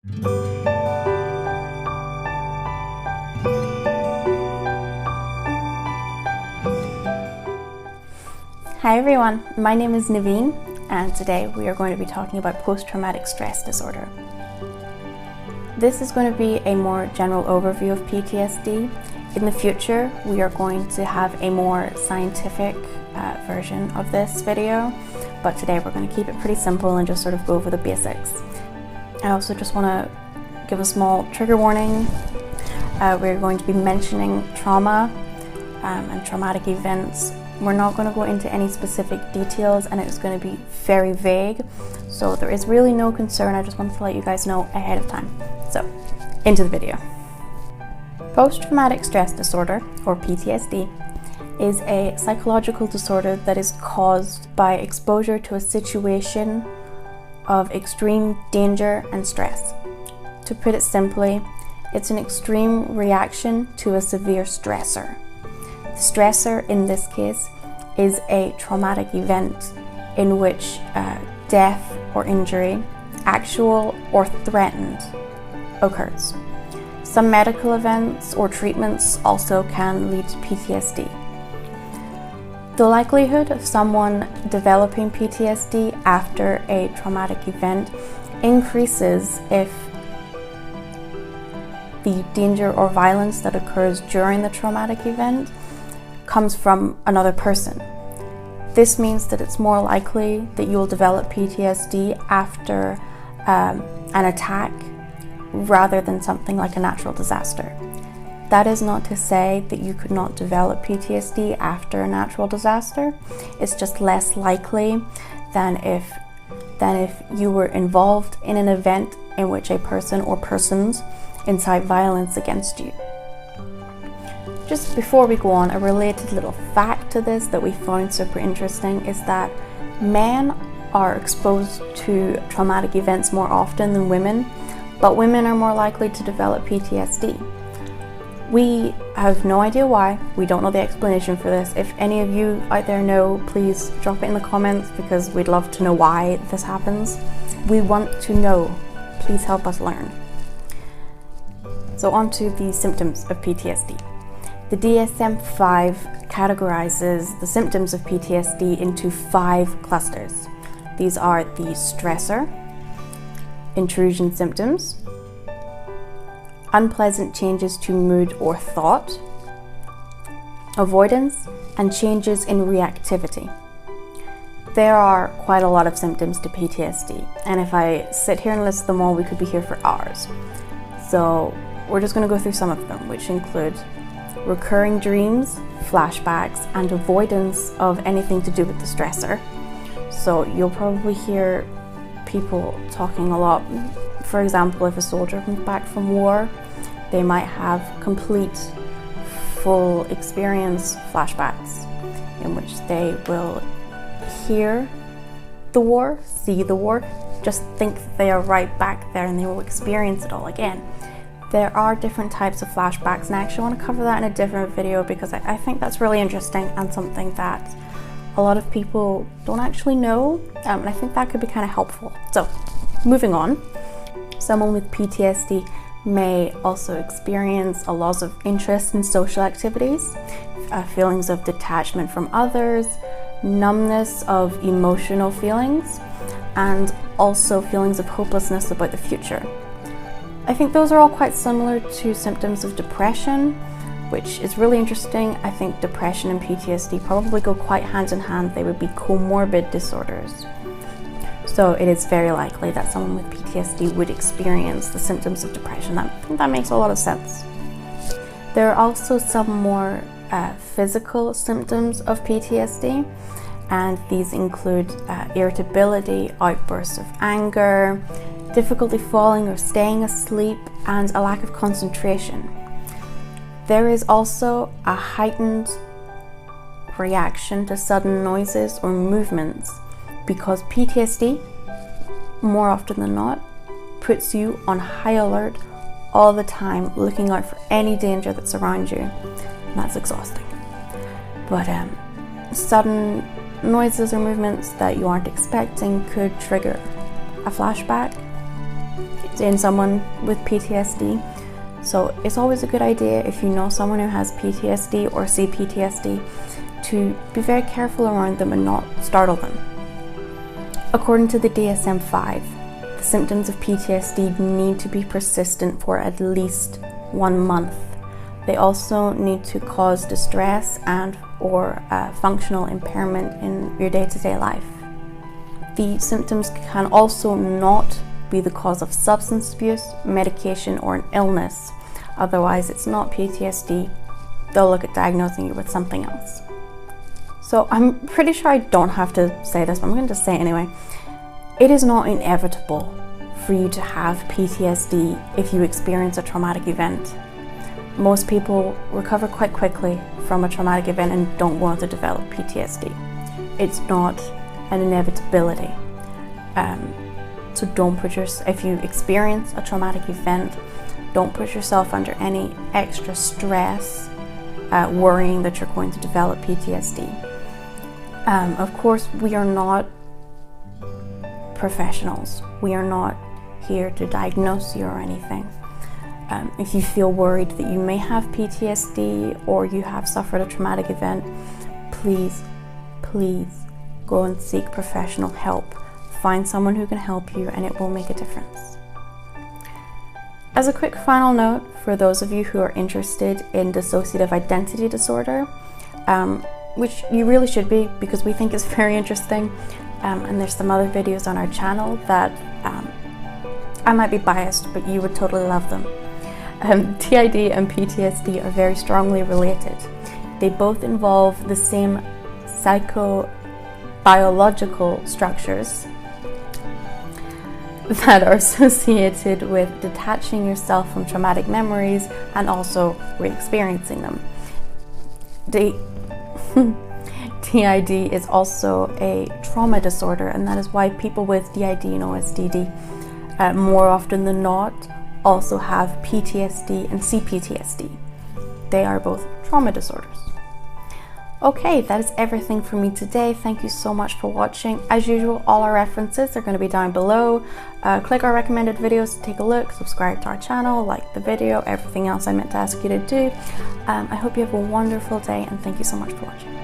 Hi everyone, my name is Navyn, and today we are going to be talking about post-traumatic stress disorder. This is going to be a more general overview of PTSD. In the future, we are going to have a more scientific version of this video, but today we're going to keep it pretty simple and just sort of go over the basics. I also just want to give a small trigger warning. We're going to be mentioning trauma and traumatic events. We're not going to go into any specific details, and it's going to be very vague, so there is really no concern. I just wanted to let you guys know ahead of time. So, into the video. Post-traumatic stress disorder, or PTSD, is a psychological disorder that is caused by exposure to a situation of extreme danger and stress. To put it simply, it's an extreme reaction to a severe stressor. The stressor in this case is a traumatic event in which death or injury, actual or threatened, occurs. Some medical events or treatments also can lead to PTSD. The likelihood of someone developing PTSD after a traumatic event increases if the danger or violence that occurs during the traumatic event comes from another person. This means that it's more likely that you'll develop PTSD after an attack rather than something like a natural disaster. That is not to say that you could not develop PTSD after a natural disaster. It's just less likely than if you were involved in an event in which a person or persons incite violence against you. Just before we go on, a related little fact to this that we found super interesting is that men are exposed to traumatic events more often than women, but women are more likely to develop PTSD. We have no idea why. We don't know the explanation for this. If any of you out there know, please drop it in the comments, because we'd love to know why this happens. We want to know. Please help us learn. So on to the symptoms of PTSD. The DSM-5 categorizes the symptoms of PTSD into 5 clusters. These are the stressor, intrusion symptoms, unpleasant changes to mood or thought, avoidance, and changes in reactivity. There are quite a lot of symptoms to PTSD, and if I sit here and list them all, we could be here for hours. So we're just going to go through some of them, which include recurring dreams, flashbacks, and avoidance of anything to do with the stressor. So you'll probably hear people talking a lot. For example, if a soldier comes back from war, they might have complete, full experience flashbacks in which they will hear the war, see the war, just think that they are right back there, and they will experience it all again. There are different types of flashbacks, and I actually want to cover that in a different video, because I think that's really interesting and something that a lot of people don't actually know, and I think that could be kind of helpful. So, moving on, someone with PTSD may also experience a loss of interest in social activities, feelings of detachment from others, numbness of emotional feelings, and also feelings of hopelessness about the future. I think those are all quite similar to symptoms of depression, which is really interesting. I think depression and PTSD probably go quite hand in hand. They would be comorbid disorders. So it is very likely that someone with PTSD would experience the symptoms of depression. That makes a lot of sense. There are also some more physical symptoms of PTSD, and these include irritability, outbursts of anger, difficulty falling or staying asleep, and a lack of concentration. There is also a heightened reaction to sudden noises or movements, because PTSD, more often than not, puts you on high alert all the time, looking out for any danger that's around you, and that's exhausting. But sudden noises or movements that you aren't expecting could trigger a flashback, in someone with PTSD. So it's always a good idea, if you know someone who has PTSD or CPTSD, to be very careful around them and not startle them. According to the DSM-5, the symptoms of PTSD need to be persistent for at least 1 month. They also need to cause distress and or functional impairment in your day-to-day life. The symptoms can also not be the cause of substance abuse, medication, or an illness. Otherwise, it's not PTSD. They'll look at diagnosing you with something else. So I'm pretty sure I don't have to say this, but I'm going to just say it anyway. It is not inevitable for you to have PTSD if you experience a traumatic event. Most people recover quite quickly from a traumatic event and don't want to develop PTSD. It's not an inevitability. So don't put if you experience a traumatic event, don't put yourself under any extra stress, worrying that you're going to develop PTSD. Of course, we are not professionals. We are not here to diagnose you or anything. If you feel worried that you may have PTSD or you have suffered a traumatic event, please go and seek professional help. Find someone who can help you, and it will make a difference. As a quick final note, for those of you who are interested in dissociative identity disorder, which you really should be, because we think it's very interesting, and there's some other videos on our channel that I might be biased, but you would totally love them. TID and PTSD are very strongly related. They both involve the same psychobiological structures that are associated with detaching yourself from traumatic memories and also re-experiencing them. TID is also a trauma disorder, and that is why people with DID and OSDD more often than not also have PTSD and CPTSD. They are both trauma disorders. Okay, that is everything for me today. Thank you so much for watching. As usual, all our references are going to be down below. Click our recommended videos to take a look, subscribe to our channel, like the video, everything else I meant to ask you to do. I hope you have a wonderful day, and thank you so much for watching.